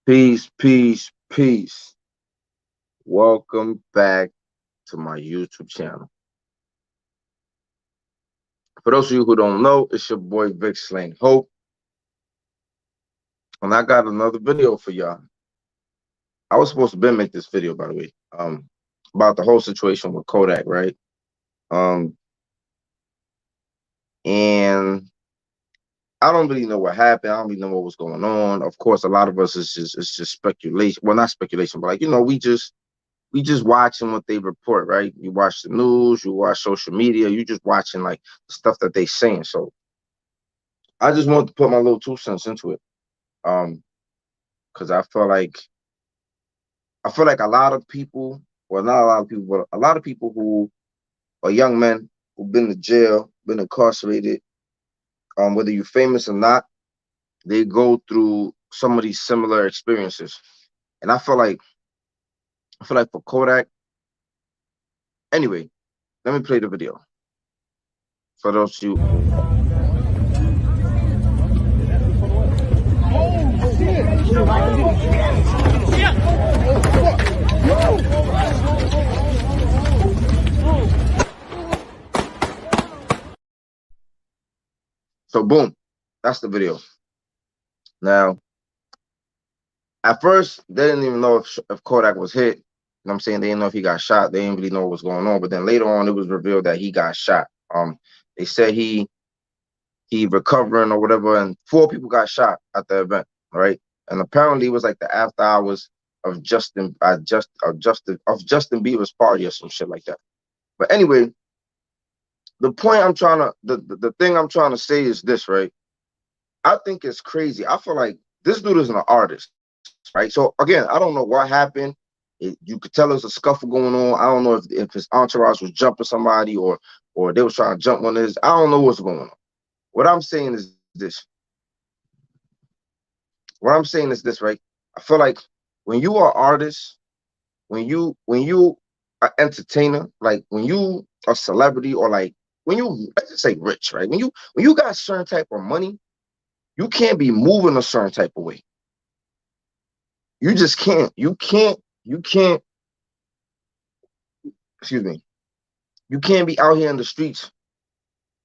Peace, peace, peace. Welcome back to my YouTube channel. For those of you who don't know, it's your boy Vic Slain Hope, and I got another video for y'all. I was supposed to make this video, by the way, about the whole situation with Kodak, right? And I don't really know what happened. I don't really know what was going on. Of course, a lot of us it's just speculation. Well, not speculation, but we just watching what they report, right? You watch the news, you watch social media, you just watching like the stuff that they saying. So I just wanted to put my little 2 cents into it. Because I feel like a lot of people, well, not a lot of people, but a lot of people who are young men who've been to jail, been incarcerated, whether you're famous or not, they go through some of these similar experiences. And I feel like for Kodak, anyway, let me play the video for those of you. So boom, that's the video. Now, at first, they didn't even know if Kodak was hit. You know what I'm saying? They didn't know if he got shot. They didn't really know what was going on. But then later on, it was revealed that he got shot. They said he recovering or whatever, and 4 people got shot at the event, right? And apparently it was like the after hours of Justin Bieber's party or some shit like that. But anyway, the point I'm trying to the thing I'm trying to say is this, right? I think it's crazy. I feel like this dude is an artist, right? So again, I don't know what happened. You could tell there's a scuffle going on. I don't know if his entourage was jumping somebody or they was trying to jump one of his. I don't know what's going on. What I'm saying is this. What I'm saying is this, right? I feel like when you are artist, when you are entertainer, like when you are celebrity, or like when you, let's just say, rich, right? When you got a certain type of money, you can't be moving a certain type of way. You just can't. You can't. Excuse me. You can't be out here in the streets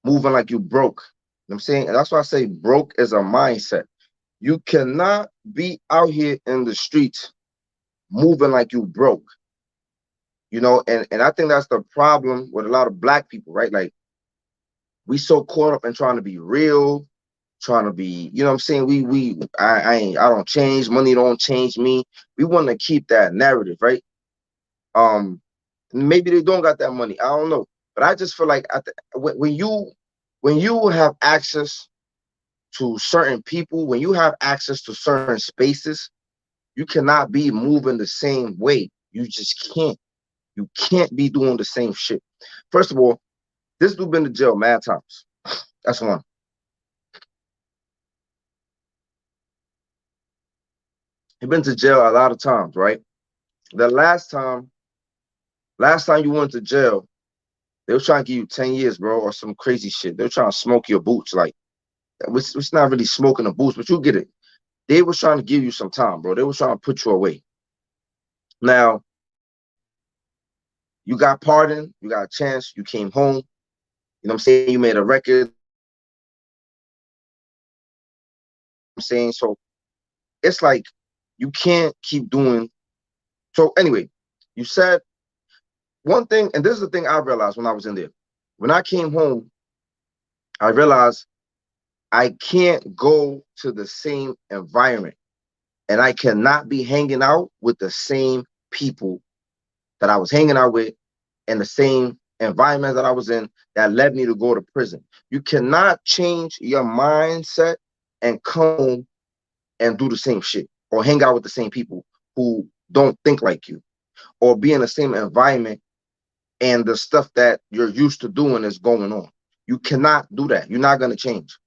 moving like you broke. You know what I'm saying? And that's why I say broke is a mindset. You cannot be out here in the streets moving like you broke. You know, and I think that's the problem with a lot of black people, right? Like, we so caught up in trying to be real, trying to be, you know what I'm saying? I don't change, money don't change me. We want to keep that narrative, right? Maybe they don't got that money. I don't know. But I just feel like when you have access to certain people, when you have access to certain spaces, you cannot be moving the same way. You just can't. You can't be doing the same shit. First of all, this dude been to jail mad times. That's one. He been to jail a lot of times, right? The last time you went to jail, they were trying to give you 10 years, bro, or some crazy shit. They were trying to smoke your boots. Like, it's not really smoking the boots, but you get it. They were trying to give you some time, bro. They were trying to put you away. Now, you got pardoned, you got a chance, you came home. You know what I'm saying? You made a record. I'm saying, so it's like you can't keep doing. So anyway, you said one thing, and this is the thing I realized when I was in there. When I came home, I realized I can't go to the same environment, and I cannot be hanging out with the same people that I was hanging out with and the same environment that I was in that led me to go to prison. You cannot change your mindset and come home and do the same shit or hang out with the same people who don't think like you or be in the same environment and the stuff that you're used to doing is going on. You cannot do that. You're not going to change.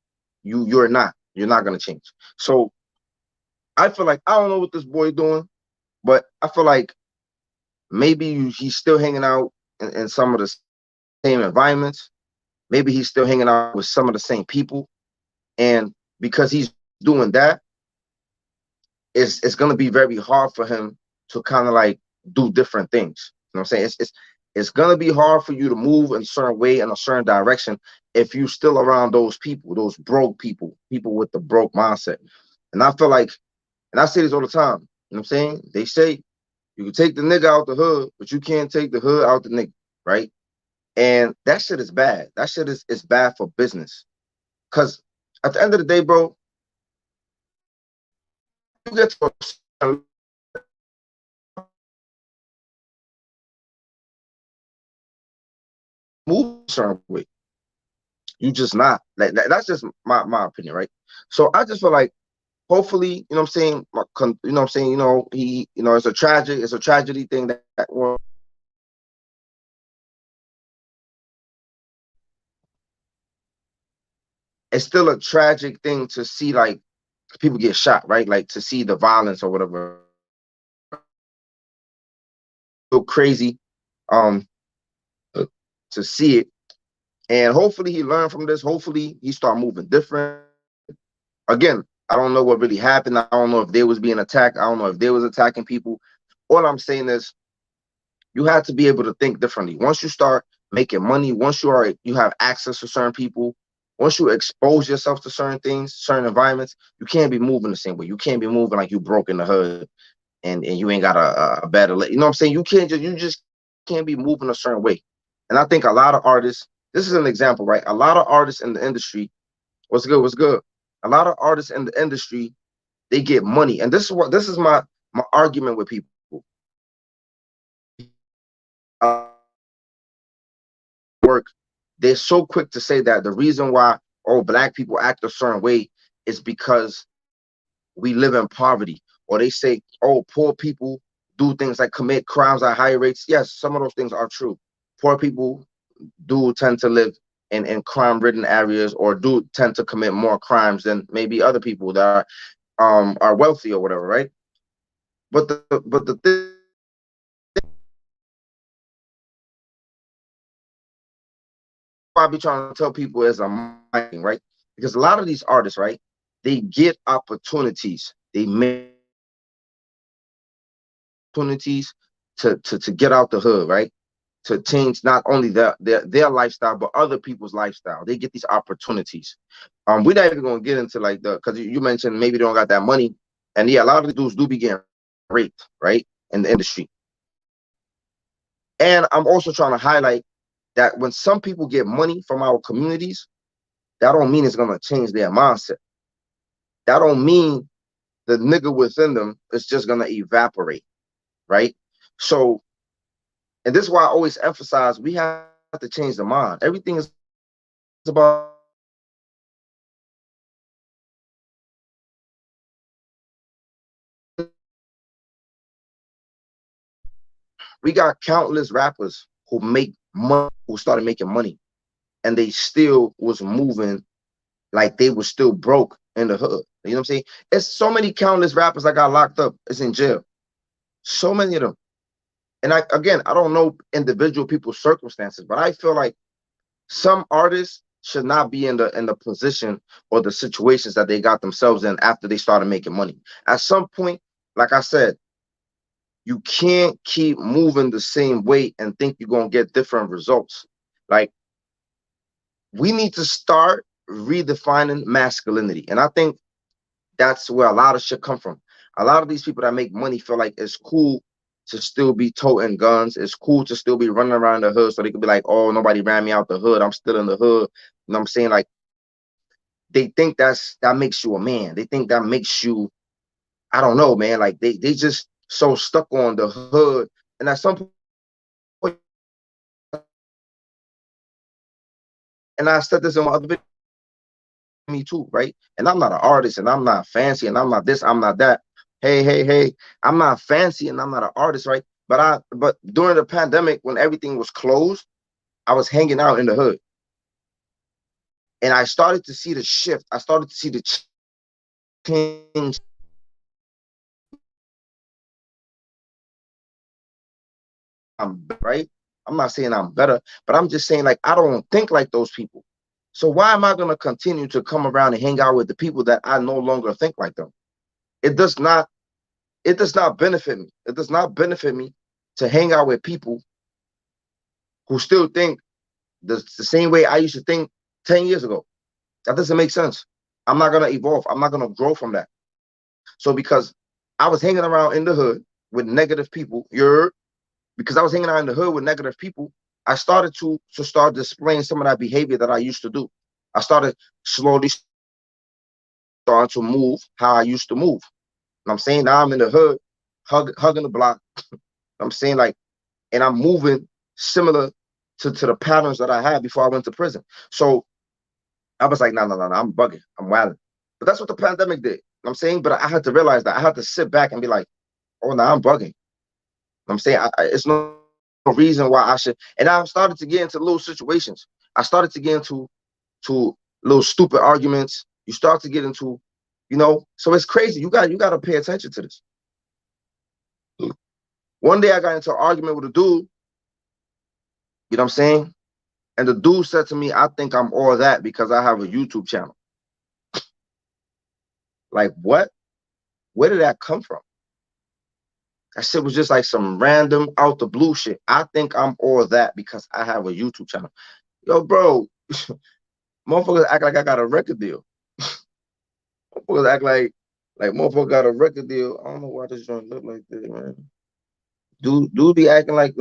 You're not going to change. So I feel like, I don't know what this boy doing, but I feel like maybe he's still hanging out in some of the same environments. Maybe he's still hanging out with some of the same people. And because he's doing that, it's going to be very hard for him to kind of like do different things. You know what I'm saying? It's going to be hard for you to move in a certain way, in a certain direction, if you still around those people, those broke people, people with the broke mindset. And I feel like, and I say this all the time, you know what I'm saying? They say you can take the nigga out the hood, but you can't take the hood out the nigga, right? And that shit is bad. That shit is bad for business. Cause at the end of the day, bro, you get to a move a certain way. You just not like that's just my opinion, right? So I just feel like hopefully, you know what I'm saying, you know what I'm saying, he, it's a tragedy thing that well, it's still a tragic thing to see like people get shot, right? Like to see the violence or whatever. So crazy um to see it. And hopefully he learned from this. Hopefully he start moving different. Again, I don't know what really happened. I don't know if they was being attacked. I don't know if they was attacking people. All I'm saying is you have to be able to think differently. Once you start making money, once you have access to certain people, once you expose yourself to certain things, certain environments, you can't be moving the same way. You can't be moving like you broke in the hood and you ain't got a better, you know what I'm saying? You just can't be moving a certain way. And I think a lot of artists, this is an example, right? A lot of artists in the industry, what's good? A lot of artists in the industry, they get money. And this is my argument with people. Work, they're so quick to say that the reason why black people act a certain way is because we live in poverty. Or they say, poor people do things like commit crimes at higher rates. Yes, some of those things are true. Poor people do tend to live in crime-ridden areas or do tend to commit more crimes than maybe other people that are wealthy or whatever, right? But the thing I be trying to tell people is a mind, right? Because a lot of these artists, right, they get opportunities. They make opportunities to get out the hood, right? To change not only their lifestyle, but other people's lifestyle. They get these opportunities. We're not even gonna get into like because you mentioned maybe they don't got that money. And yeah, a lot of the dudes do be getting raped, right? In the industry. And I'm also trying to highlight that when some people get money from our communities, that don't mean it's gonna change their mindset. That don't mean the nigga within them is just gonna evaporate, right? So, and this is why I always emphasize we have to change the mind. Everything is about we got countless rappers who make money, who started making money, and they still was moving like they were still broke in the hood. You know what I'm saying? It's so many countless rappers that got locked up. It's in jail. So many of them. And I don't know individual people's circumstances, but I feel like some artists should not be in the position or the situations that they got themselves in after they started making money. At some point, like I said, you can't keep moving the same way and think you're gonna get different results. Like we need to start redefining masculinity. And I think that's where a lot of shit come from. A lot of these people that make money feel like it's cool to still be toting guns. It's cool to still be running around the hood so they could be like, oh, nobody ran me out the hood. I'm still in the hood. You know what I'm saying? Like they think that makes you a man. They think that makes you, I don't know, man. Like they just so stuck on the hood. And at some point, and I said this in my other video, me too, right? And I'm not an artist and I'm not fancy and I'm not this, I'm not that. Hey, I'm not fancy and I'm not an artist, right? But during the pandemic, when everything was closed, I was hanging out in the hood. And I started to see the shift. I started to see the change. Right. I'm not saying I'm better, but I'm just saying like I don't think like those people. So why am I going to continue to come around and hang out with the people that I no longer think like them? It does not. it does not benefit me. It does not benefit me to hang out with people who still think the same way I used to think 10 years ago. That doesn't make sense. I'm not gonna evolve. I'm not gonna grow from that. So because I was hanging around in the hood with negative people, because I was hanging out in the hood with negative people, I started to start displaying some of that behavior that I used to do. I started slowly starting to move how I used to move. And I'm saying now I'm in the hood, hugging the block. I'm saying like, and I'm moving similar to the patterns that I had before I went to prison. So I was like, no, no, no, no, I'm bugging. I'm wilding. But that's what the pandemic did. I'm saying, but I had to realize that I had to sit back and be like, oh, no, I'm bugging. I'm saying it's no reason why I should. And I started to get into little situations. I started to get into little stupid arguments. You start to get into, so it's crazy. You got to pay attention to this. One day I got into an argument with a dude, you know what I'm saying? And the dude said to me, I think I'm all that because I have a YouTube channel. Like, what? Where did that come from? That shit was just like some random out the blue shit. I think I'm all that because I have a YouTube channel. Yo, bro, motherfuckers act like I got a record deal. Motherfuckers act like motherfucker got a record deal. I don't know why this joint look like this, man. Dude be acting like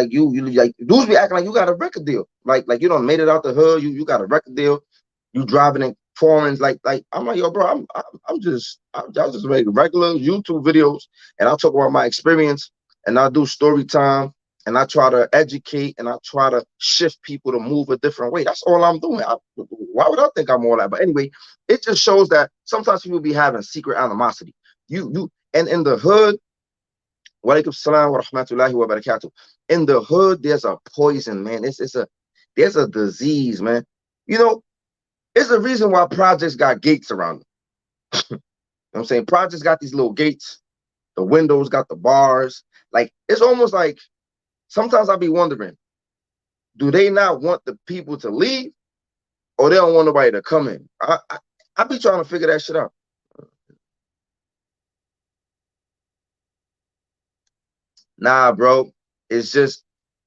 you like dudes be acting like you got a record deal. Like you don't made it out the hood. You got a record deal. You driving in foreigns like I'm like, yo, bro, I'm just making regular YouTube videos, and I'll talk about my experience, and I'll do story time, and I try to educate, and I try to shift people to move a different way. That's all I'm doing. Why would I think I'm all that? But anyway, it just shows that sometimes people be having secret animosity. And in the hood, walaikum salam wa rahmatullahi wa barakatuh. In the hood, there's a poison, man. There's a disease, man. It's the reason why projects got gates around them. You know what I'm saying? Projects got these little gates. The windows got the bars. Like, it's almost like sometimes I'll be wondering, do they not want the people to leave, or they don't want nobody to come in? I be trying to figure that shit out. Nah, bro. It's just,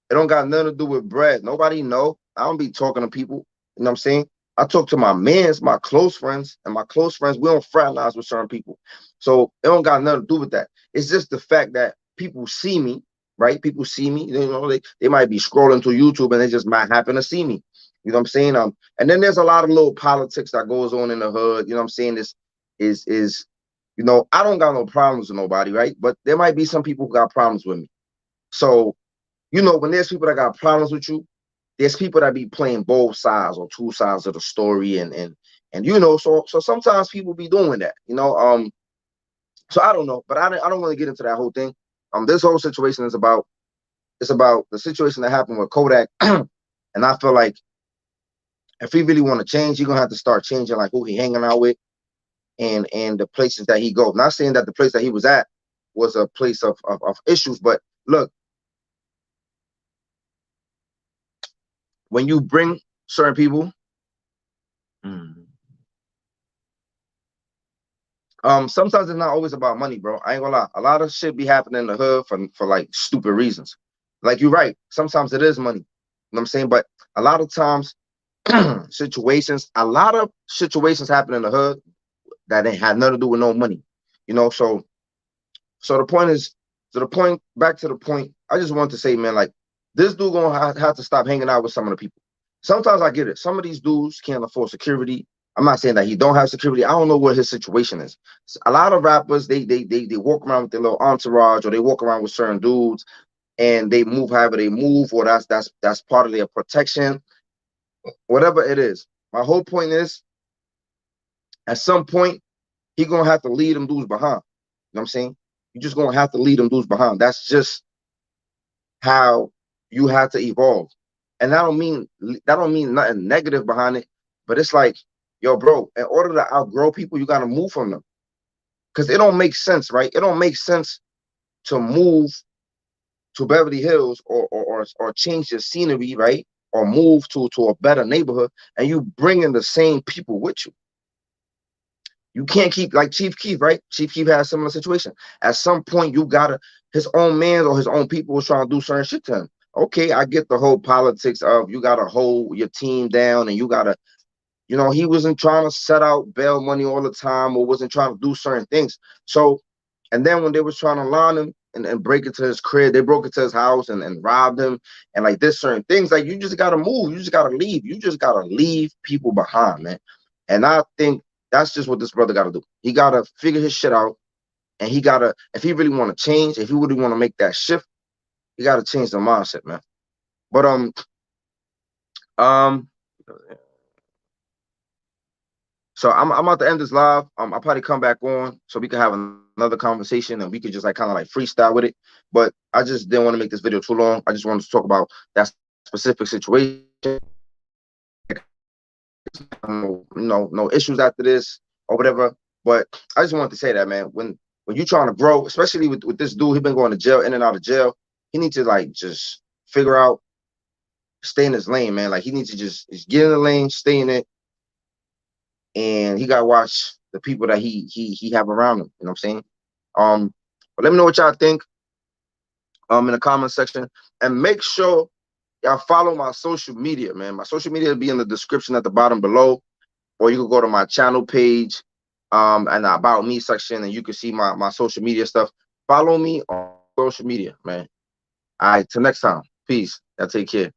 it don't got nothing to do with bread. Nobody know. I don't be talking to people. You know what I'm saying? I talk to my close friends, and my close friends, we don't fraternize with certain people. So it don't got nothing to do with that. It's just the fact that people see me, right? People see me, they might be scrolling through YouTube and they just might happen to see me. You know what I'm saying? And then there's a lot of little politics that goes on in the hood. You know what I'm saying? This is I don't got no problems with nobody, right? But there might be some people who got problems with me. So, when there's people that got problems with you, there's people that be playing both sides or two sides of the story, and so sometimes people be doing that, so I don't know, but I don't want to get into that whole thing. This whole situation is about the situation that happened with Kodak. And I feel like if he really want to change, he's gonna have to start changing like who he hanging out with and the places that he go. Not saying that the place that he was at was a place of issues, but look, when you bring certain people, sometimes it's not always about money, bro. I ain't gonna lie. A lot of shit be happening in the hood for like stupid reasons. Like, you're right. Sometimes it is money. You know what I'm saying? But a lot of times, a lot of situations happen in the hood that ain't had nothing to do with no money. So the point is, back to the point, I just want to say, man, like, this dude gonna have to stop hanging out with some of the people. Sometimes I get it. Some of these dudes can't afford security. I'm not saying that he don't have security. I don't know what his situation is. A lot of rappers, they walk around with their little entourage, or they walk around with certain dudes, and they move however they move, or that's part of their protection, whatever it is. My whole point is, at some point, he gonna have to lead them dudes behind. You know what I'm saying? You're just gonna have to lead them dudes behind. That's just how you have to evolve. And that don't mean nothing negative behind it, but it's like, yo, bro, in order to outgrow people, you gotta move from them. Because it don't make sense, right? It don't make sense to move to Beverly Hills or change your scenery, right? Or move to a better neighborhood, and you bring in the same people with you. You can't keep like Chief Keef, right? Chief Keef had a similar situation. At some point, you gotta, his own man or his own people was trying to do certain shit to him. Okay, I get the whole politics of you gotta hold your team down and you gotta, you know, he wasn't trying to set out bail money all the time or wasn't trying to do certain things. So, and then when they was trying to line him and break into his crib, they broke into his house and robbed him and like this certain things. Like you just gotta move, you just gotta leave, you just gotta leave people behind, man. And I think that's just what this brother gotta do. He gotta figure his shit out, and he gotta, if he really want to change, if he really want to make that shift, he gotta change the mindset, man. But um. So I'm about to end this live. I'll probably come back on so we can have another conversation and we could just like kind of like freestyle with it. But I just didn't want to make this video too long. I just wanted to talk about that specific situation. No issues after this or whatever. But I just wanted to say that, man, when you're trying to grow, especially with this dude, he been going to jail, in and out of jail. He needs to like just figure out, stay in his lane, man. Like he needs to just get in the lane, stay in it, and he got to watch the people that he have around him. You know what I'm saying? But let me know what y'all think in the comment section, and make sure y'all follow my social media, man. My social media will be in the description at the bottom below, or you can go to my channel page and the about me section, and you can see my social media stuff. Follow me on social media, man. All right, till next time. Peace. Y'all take care.